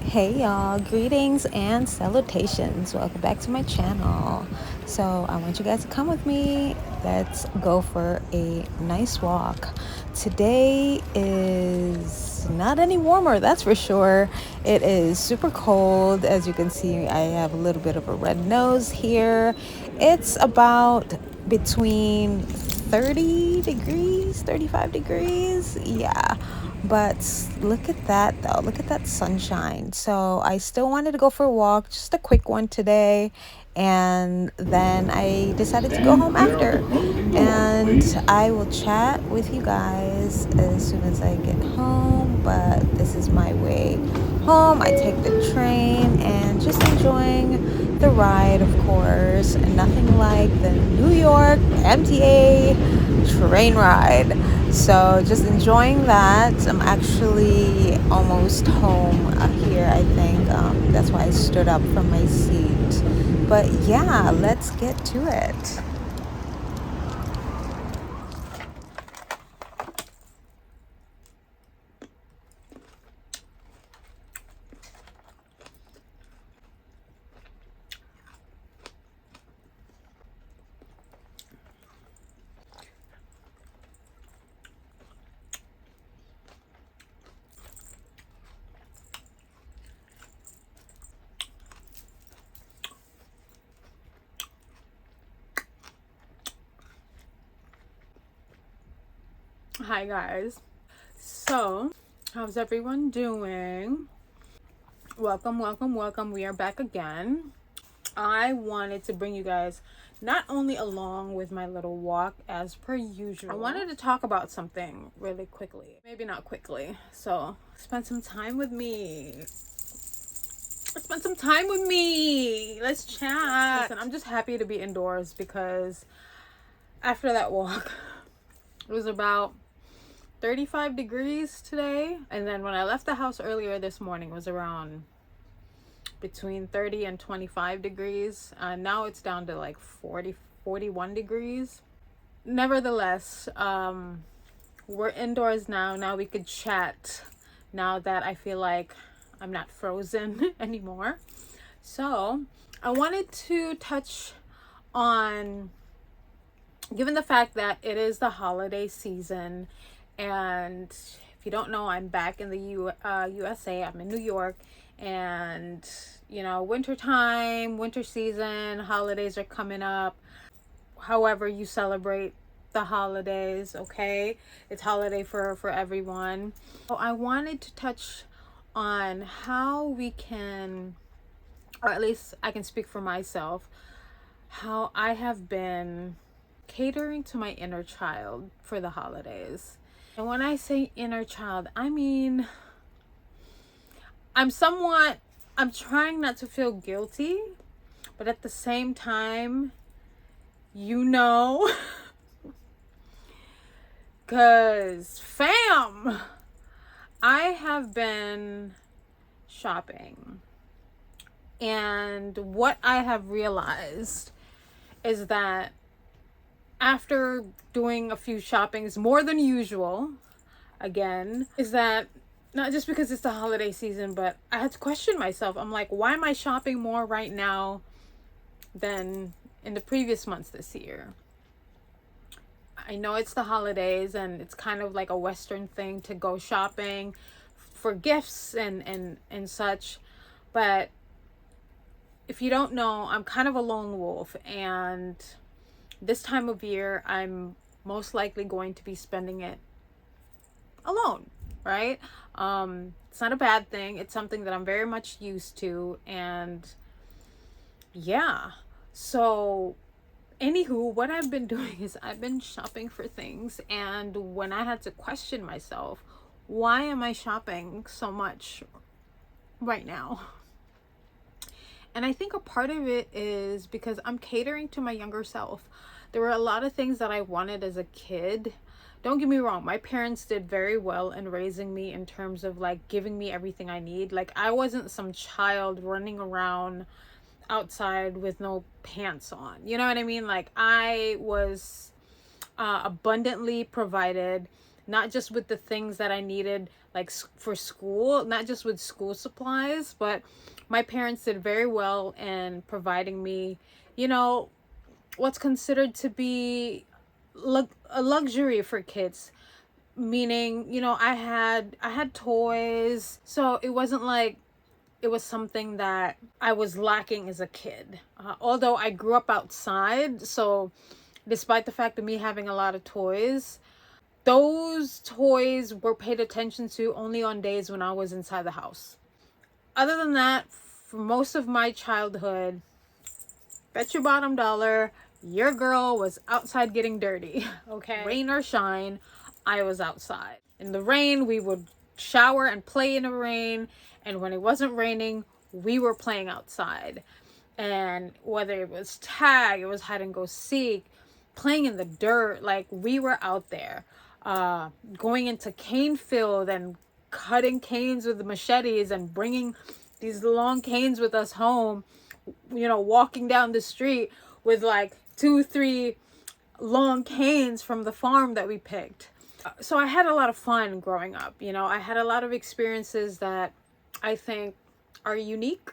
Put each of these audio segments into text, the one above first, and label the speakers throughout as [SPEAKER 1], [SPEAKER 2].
[SPEAKER 1] Hey y'all, greetings and salutations. Welcome back to my channel. So I want you guys to come with me. Let's go for a nice walk. Today is not any warmer, that's for sure. It is super cold. As you can see, I have a little bit of a red nose here. It's about between 30 degrees, 35 degrees. Yeah. But look at that though. Look at that sunshine. So I still wanted to go for a walk, just a quick one today. And then I decided to go home after. And I will chat with you guys as soon as I get home. But this is my way home. I take the train and just enjoying the ride, of course. Nothing like the New York MTA train ride. So just enjoying that. I'm actually almost home here, I think. That's why I stood up from my seat. But yeah, let's get to it.
[SPEAKER 2] Hi guys. So, how's everyone doing? Welcome. We are back again. I wanted to bring you guys not only along with my little walk as per usual. I wanted to talk about something really quickly. Maybe not quickly. So, spend some time with me. Let's chat. Listen, I'm just happy to be indoors because after that walk, it was about 35 degrees today, and then when I left the house earlier this morning it was around between 30 and 25 degrees. Now it's down to like 41 degrees. Nevertheless, we're indoors now we could chat now that I feel like I'm not frozen anymore. So I wanted to touch on, given the fact that it is the holiday season, and if you don't know, I'm back in the USA. I'm in New York, and winter time, winter season, holidays are coming up. However you celebrate the holidays, okay? It's holiday for everyone. So I wanted to touch on how we can, or at least I can speak for myself, how I have been catering to my inner child for the holidays. And when I say inner child, I mean I'm trying not to feel guilty, but at the same time, because fam, I have been shopping, and what I have realized is that after doing a few shoppings more than usual, again, is that not just because it's the holiday season, but I had to question myself. I'm like, why am I shopping more right now than in the previous months this year? I know it's the holidays and it's kind of like a Western thing to go shopping for gifts and such, but if you don't know, I'm kind of a lone wolf, and this time of year I'm most likely going to be spending it alone, right? It's not a bad thing. It's something that I'm very much used to, and yeah. So anywho, what I've been doing is I've been shopping for things, and when I had to question myself, why am I shopping so much right now? And I think a part of it is because I'm catering to my younger self. There were a lot of things that I wanted as a kid. Don't get me wrong, my parents did very well in raising me in terms of like giving me everything I need. Like, I wasn't some child running around outside with no pants on. You know what I mean? Like, I was abundantly provided, not just with the things that I needed, like for school, not just with school supplies, but my parents did very well in providing me, you know, what's considered to be a luxury for kids, meaning, you know, I had toys, so it wasn't like it was something that I was lacking as a kid. Although I grew up outside, so despite the fact of me having a lot of toys, those toys were paid attention to only on days when I was inside the house. Other than that, for most of my childhood, bet your bottom dollar, your girl was outside getting dirty. Okay. Rain or shine, I was outside. In the rain, we would shower and play in the rain. And when it wasn't raining, we were playing outside. And whether it was tag, it was hide and go seek, playing in the dirt, like we were out there. Going into cane field and cutting canes with the machetes and bringing these long canes with us home, you know, walking down the street with like 2-3 long canes from the farm that we picked. So I had a lot of fun growing up. You know, I had a lot of experiences that I think are unique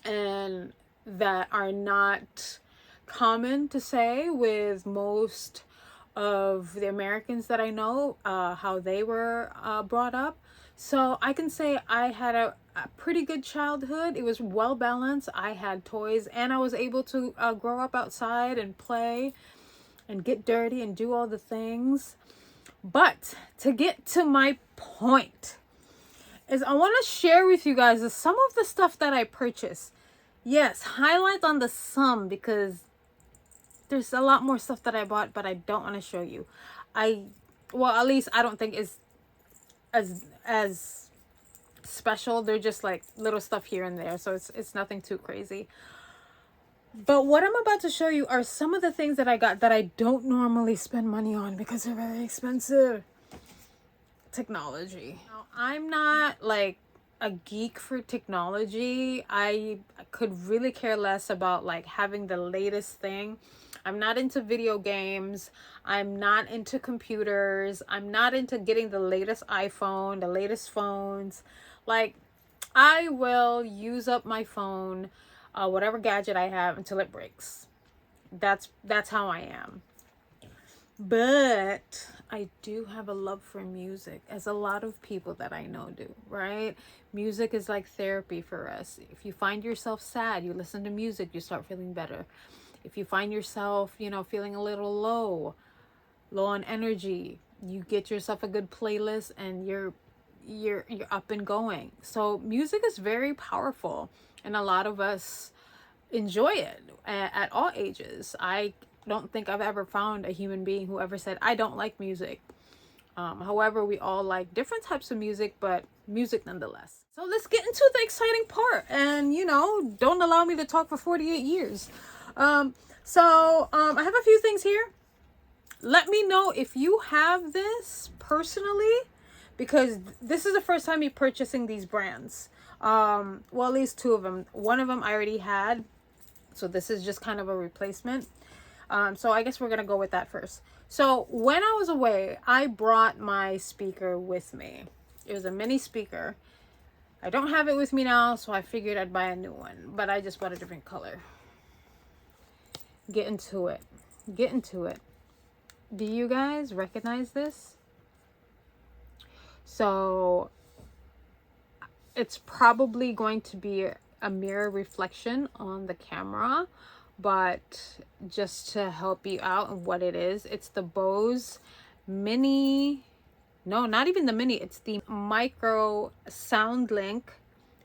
[SPEAKER 2] and that are not common to say with most of the Americans that I know, how they were brought up. So I can say I had a pretty good childhood. It was well balanced. I had toys and I was able to grow up outside and play and get dirty and do all the things. But to get to my point is I want to share with you guys some of the stuff that I purchased. Yes, highlight on the sum because there's a lot more stuff that I bought, but I don't want to show you. Well, at least I don't think it's as special. They're just like little stuff here and there, so it's nothing too crazy. But what I'm about to show you are some of the things that I got that I don't normally spend money on because they're very expensive. Technology. Now, I'm not like a geek for technology. I could really care less about like having the latest thing. I'm not into video games. I'm not into computers. I'm not into getting the latest iPhone, the latest phones. Like, I will use up my phone, whatever gadget I have, until it breaks. That's how I am. But I do have a love for music, as a lot of people that I know do, right? Music is like therapy for us. If you find yourself sad, you listen to music, you start feeling better. If you find yourself, you know, feeling a little low on energy, you get yourself a good playlist and you're up and going. So music is very powerful and a lot of us enjoy it at all ages. I don't think I've ever found a human being who ever said I don't like music. However, we all like different types of music, but music nonetheless. So let's get into the exciting part, and you know, don't allow me to talk for 48 years. I have a few things here. Let me know if you have this personally, because this is the first time me purchasing these brands. Well, at least two of them. One of them I already had, so this is just kind of a replacement. So I guess we're gonna go with that first. So when I was away, I brought my speaker with me. It was a mini speaker. I don't have it with me now, so I figured I'd buy a new one, but I just bought a different color. Get into it. Do you guys recognize this? So it's probably going to be a mirror reflection on the camera, but just to help you out on what it is, it's the Bose mini, no, not even the mini, it's the micro SoundLink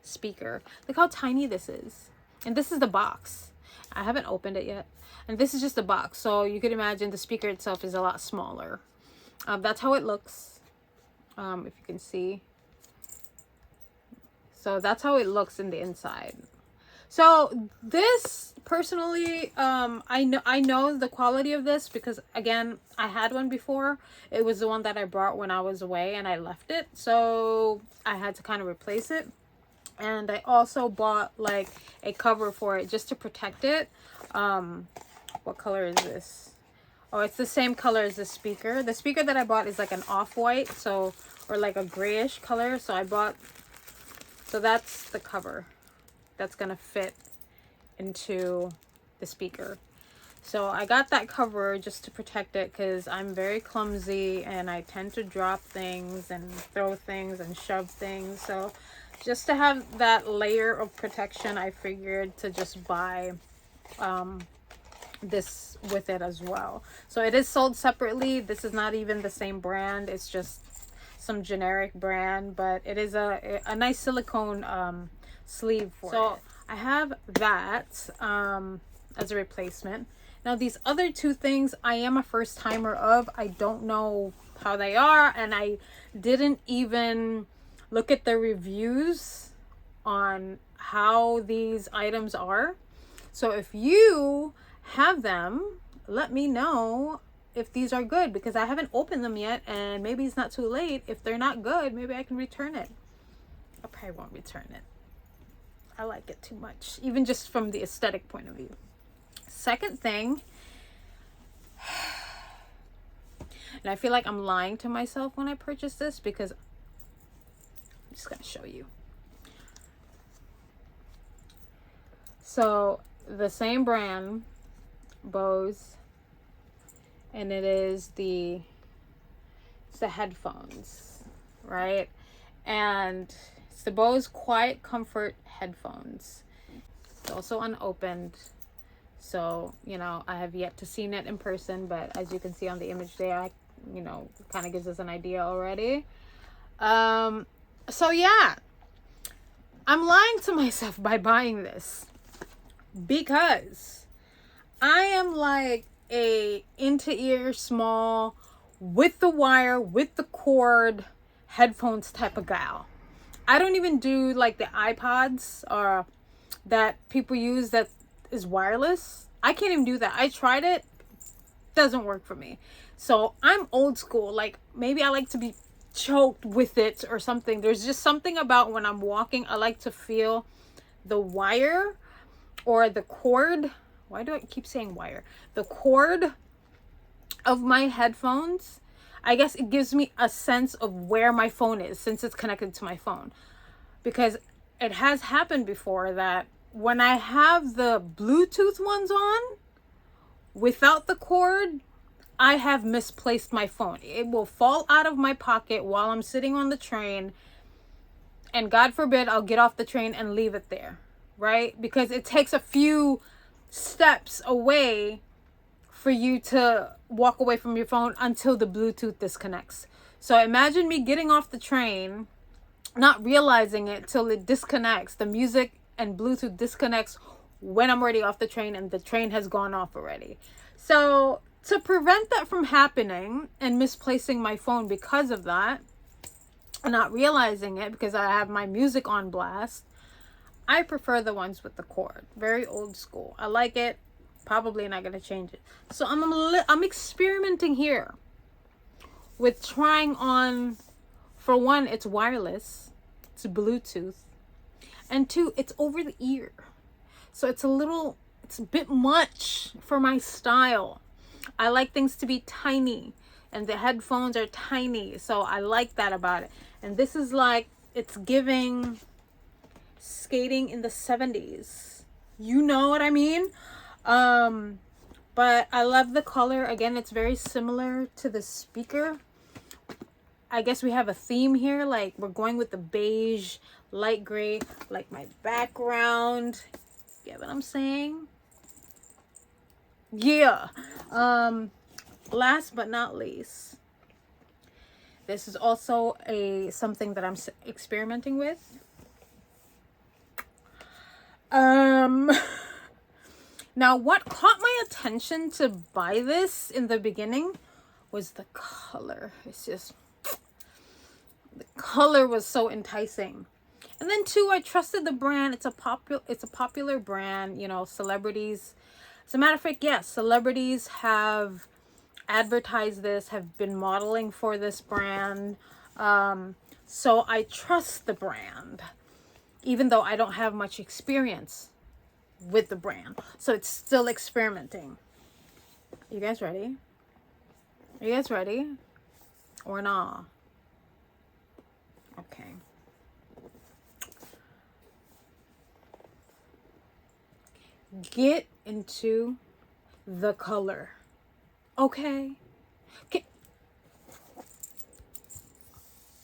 [SPEAKER 2] speaker. Look how tiny this is. And this is the box. I haven't opened it yet. And this is just the box. So you could imagine the speaker itself is a lot smaller. That's how it looks. If you can see. So that's how it looks in the inside. So this personally, I know the quality of this because again, I had one before. It was the one that I brought when I was away and I left it. So I had to kind of replace it. And I also bought like a cover for it just to protect it. What color is this? Oh, it's the same color as the speaker. The speaker that I bought is like an off-white, so, or like a grayish color. So I bought, so that's the cover that's gonna fit into the speaker. So I got that cover just to protect it because I'm very clumsy and I tend to drop things and throw things and shove things. So just to have that layer of protection, I figured to just buy this with it as well. So it is sold separately. This is not even the same brand. It's just some generic brand, but it is a nice silicone sleeve for it. I have that as a replacement. Now these other two things I am a first timer of. I don't know how they are, and I didn't even look at the reviews on how these items are. So if you have them, let me know if these are good, because I haven't opened them yet, and maybe it's not too late. If they're not good, maybe I can return it. I probably won't return it. I like it too much, even just from the aesthetic point of view. Second thing, and I feel like I'm lying to myself when I purchased this, because I'm just gonna show you. So the same brand, Bose, and it's the headphones, right? And it's the Bose Quiet Comfort headphones. It's also unopened, so you know, I have yet to see it in person, but as you can see on the image there, you know, kind of gives us an idea already. So yeah, I'm lying to myself by buying this, because I am like a into-ear small with the wire, with the cord headphones type of gal. I don't even do like the iPods that people use that is wireless. I can't even do that. I tried it, doesn't work for me. So I'm old school. Like maybe I like to be choked with it or something. There's just something about when I'm walking, I like to feel the wire or the cord. Why do I keep saying wire? The cord of my headphones. I guess it gives me a sense of where my phone is since it's connected to my phone. Because it has happened before that when I have the Bluetooth ones on without the cord, I have misplaced my phone. It will fall out of my pocket while I'm sitting on the train, and God forbid I'll get off the train and leave it there, right? Because it takes a few steps away for you to walk away from your phone until the Bluetooth disconnects. So imagine me getting off the train, not realizing it till it disconnects. The music and Bluetooth disconnects when I'm already off the train and the train has gone off already. So to prevent that from happening and misplacing my phone because of that, and not realizing it because I have my music on blast, I prefer the ones with the cord. Very old school. I like it. Probably not going to change it. So I'm experimenting here with trying on. For one, it's wireless. It's Bluetooth. And two, it's over the ear. So it's a bit much for my style. I like things to be tiny, and the headphones are tiny. So I like that about it. And this is like, it's giving skating in the 70s. You know what I mean? But I love the color. Again, it's very similar to the speaker. I guess we have a theme here. Like we're going with the beige, light gray, like my background. Get what I'm saying? Yeah. Last but not least, this is also something that I'm experimenting with. Now what caught my attention to buy this in the beginning was the color. It's just, the color was so enticing. And then two, I trusted the brand. It's a popular brand, you know, celebrities. As a matter of fact, yes, celebrities have advertised this, have been modeling for this brand. So I trust the brand, even though I don't have much experience with the brand. So it's still experimenting. You guys ready? Are you guys ready? Or not? Okay. Get into the color. Okay.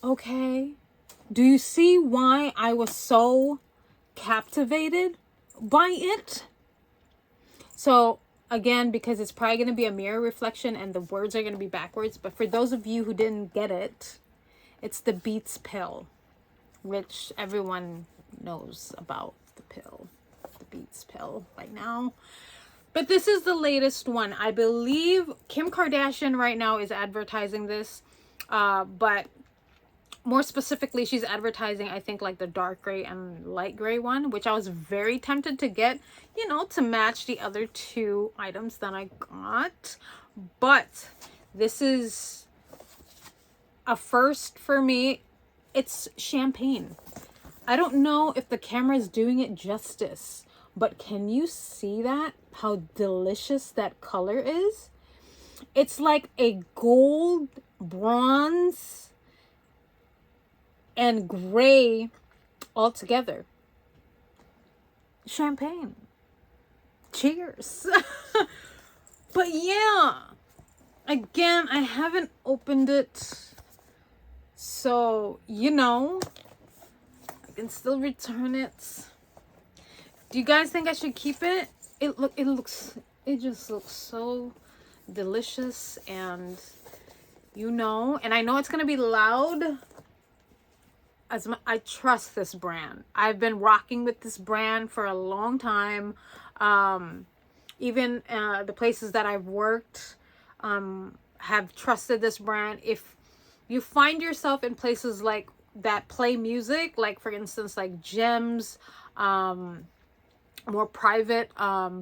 [SPEAKER 2] Okay. Do you see why I was so captivated by it? So again, because it's probably going to be a mirror reflection and the words are going to be backwards, but for those of you who didn't get it, it's the Beats pill, which everyone knows about the pill, the Beats pill by now. But this is the latest one. I believe Kim Kardashian right now is advertising this, but more specifically, she's advertising, I think, like the dark gray and light gray one, which I was very tempted to get, you know, to match the other two items that I got. But this is a first for me. It's champagne. I don't know if the camera is doing it justice, but can you see that? How delicious that color is? It's like a gold, bronze, and gray all together. Champagne. Cheers. But yeah, again, I haven't opened it, so you know, I can still return it. Do you guys think I should keep it? It just looks so delicious, and you know, and I know it's gonna be loud. I trust this brand. I've been rocking with this brand for a long time. Even the places that I've worked have trusted this brand. If you find yourself in places like that play music, like for instance, like gyms, more private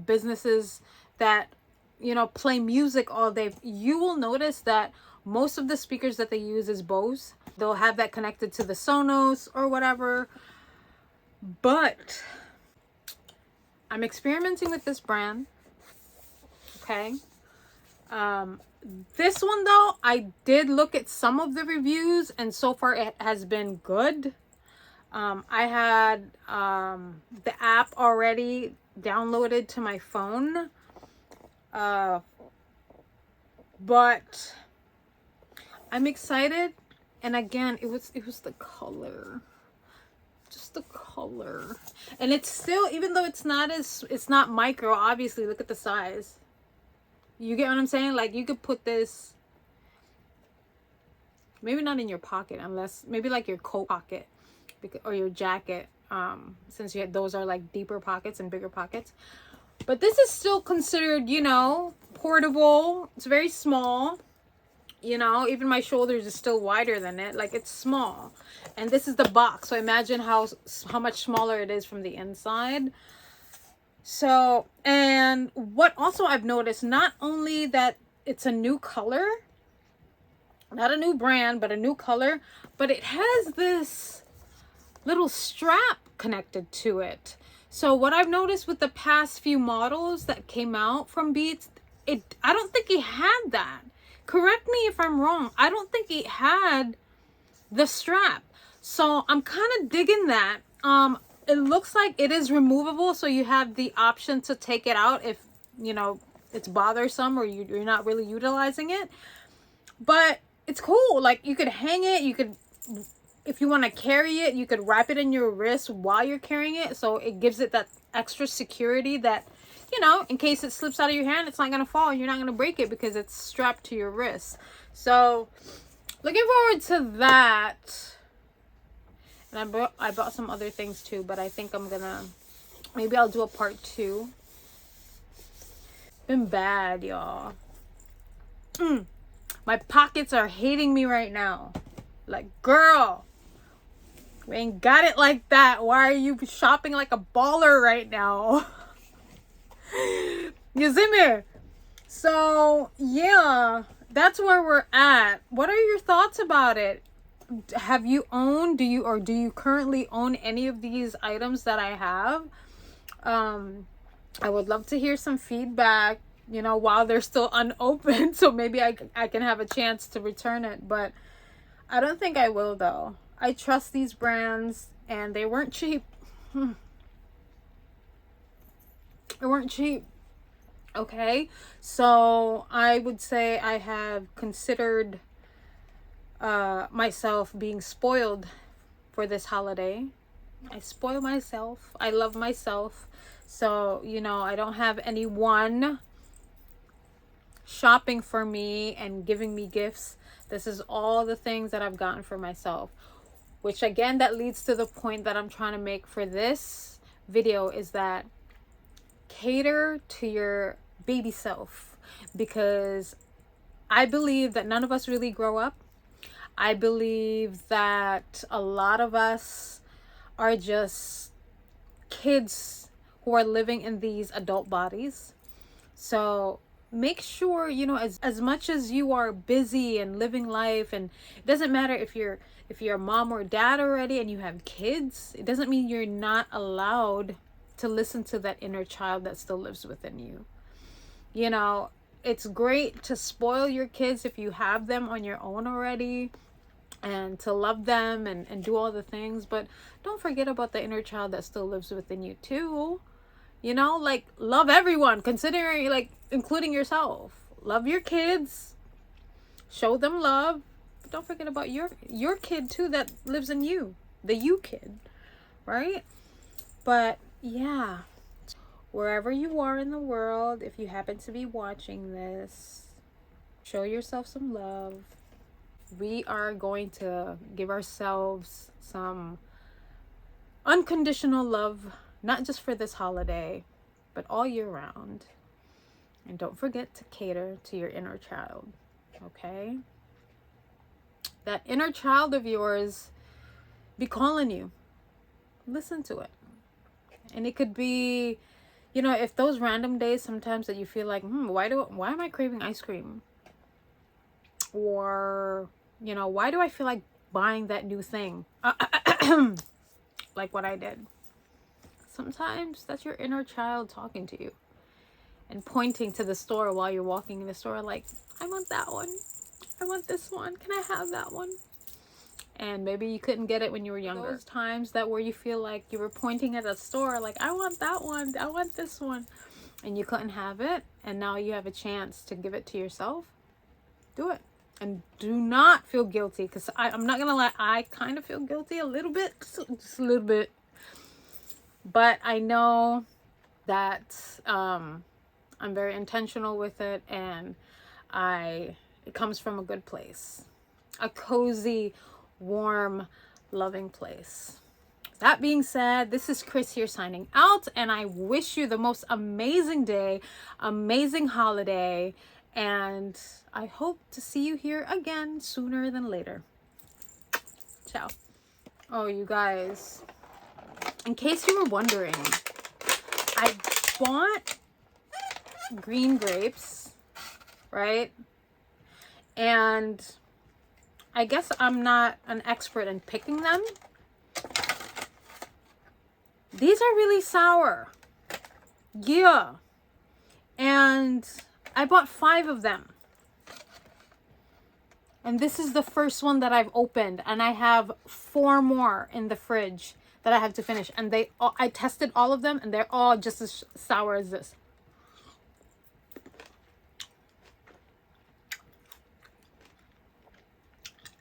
[SPEAKER 2] businesses that, you know, play music all day, you will notice that most of the speakers that they use is Bose. They'll have that connected to the Sonos or whatever. But I'm experimenting with this brand. Okay. This one though, I did look at some of the reviews and so far it has been good. I had the app already downloaded to my phone. But I'm excited. And again, it was the color. Just the color. And it's still, even though it's not micro, obviously, look at the size. You get what I'm saying? Like, you could put this, maybe not in your pocket, unless, maybe like your coat pocket or your jacket, since those are like deeper pockets and bigger pockets. But this is still considered, you know, portable. It's very small. You know, even my shoulders is still wider than it. Like, it's small. And this is the box. So imagine how much smaller it is from the inside. So, and what also I've noticed, not only that it's a new color, not a new brand, but a new color, but it has this little strap connected to it. So what I've noticed with the past few models that came out from Beats, I don't think it had that. Correct me if I'm wrong. I don't think it had the strap. So I'm kind of digging that. It looks like it is removable. So you have the option to take it out if, you know, it's bothersome or you're not really utilizing it. But it's cool. Like, you could hang it. You could, if you want to carry it, you could wrap it in your wrist while you're carrying it. So it gives it that extra security that, you know, in case it slips out of your hand, it's not going to fall. You're not going to break it because it's strapped to your wrist. So, looking forward to that. And I bought some other things too, but I think I'm going to, maybe I'll do a part 2. Been bad, y'all. My pockets are hating me right now. Like, girl, we ain't got it like that. Why are you shopping like a baller right now? You see me? So yeah, that's where we're at. What are your thoughts about it? Have you owned, do you currently own any of these items that I have? I would love to hear some feedback. you know, while they're still unopened. So maybe I can have a chance to return it. But I don't think I will, though. I trust these brands, and they weren't cheap. They weren't cheap. Okay. So I would say I have considered myself being spoiled for this holiday. I spoil myself. I love myself. So, you know, I don't have anyone shopping for me and giving me gifts. This is all the things that I've gotten for myself. Which again, that leads to the point that I'm trying to make for this video, is that cater to your baby self. Because I believe that none of us really grow up. I believe that a lot of us are just kids who are living in these adult bodies. So make sure, you know, as much as you are busy and living life, and it doesn't matter if you're a mom or dad already and you have kids, it doesn't mean you're not allowed to listen to that inner child that still lives within you. You know, it's great to spoil your kids if you have them on your own already, and to love them and do all the things, but don't forget about the inner child that still lives within you too. You know, like, love everyone, considering, like, including yourself. Love your kids, show them love, but don't forget about your kid too that lives in you, the you kid, right? But yeah, wherever you are in the world, if you happen to be watching this, show yourself some love. We are going to give ourselves some unconditional love, not just for this holiday, but all year round. And don't forget to cater to your inner child, okay? That inner child of yours be calling you. Listen to it. And it could be, you know, if those random days sometimes that you feel like, why am I craving ice cream? Or, you know, why do I feel like buying that new thing? Like what I did. Sometimes that's your inner child talking to you and pointing to the store while you're walking in the store, like, I want that one. I want this one. Can I have that one? And maybe you couldn't get it when you were younger. Those times that where you feel like you were pointing at a store, like, I want that one. I want this one. And you couldn't have it. And now you have a chance to give it to yourself. Do it. And do not feel guilty, because I'm not going to lie, I kind of feel guilty a little bit, just a little bit. But I know that I'm very intentional with it, and it comes from a good place. A cozy, warm, loving place. That being said, this is Chris here signing out, and I wish you the most amazing day, amazing holiday, and I hope to see you here again sooner than later. Ciao. Oh, you guys, in case you were wondering, I bought green grapes, right? And I guess I'm not an expert in picking them. These are really sour. Yeah. And I bought 5 of them. And this is the first one that I've opened. And I have 4 more in the fridge that I have to finish. And I tested all of them, and they're all just as sour as this.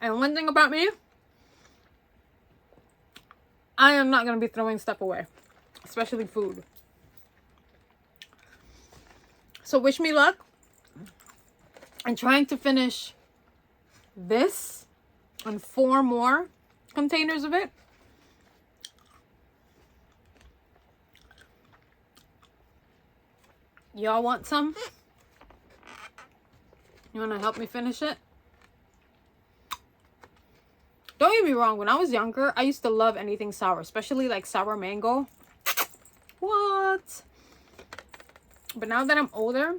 [SPEAKER 2] And one thing about me, I am not going to be throwing stuff away, especially food. So wish me luck. I'm trying to finish this and 4 more containers of it. Y'all want some? You want to help me finish it? Don't get me wrong, when I was younger, I used to love anything sour, especially like sour mango. What? But now that I'm older,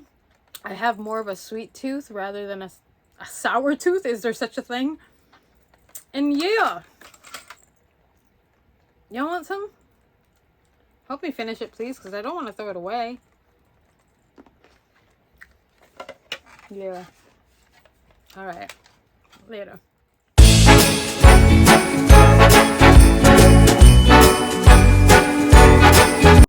[SPEAKER 2] I have more of a sweet tooth rather than a sour tooth. Is there such a thing? And yeah. Y'all want some? Help me finish it, please, because I don't want to throw it away. Yeah. All right. Later.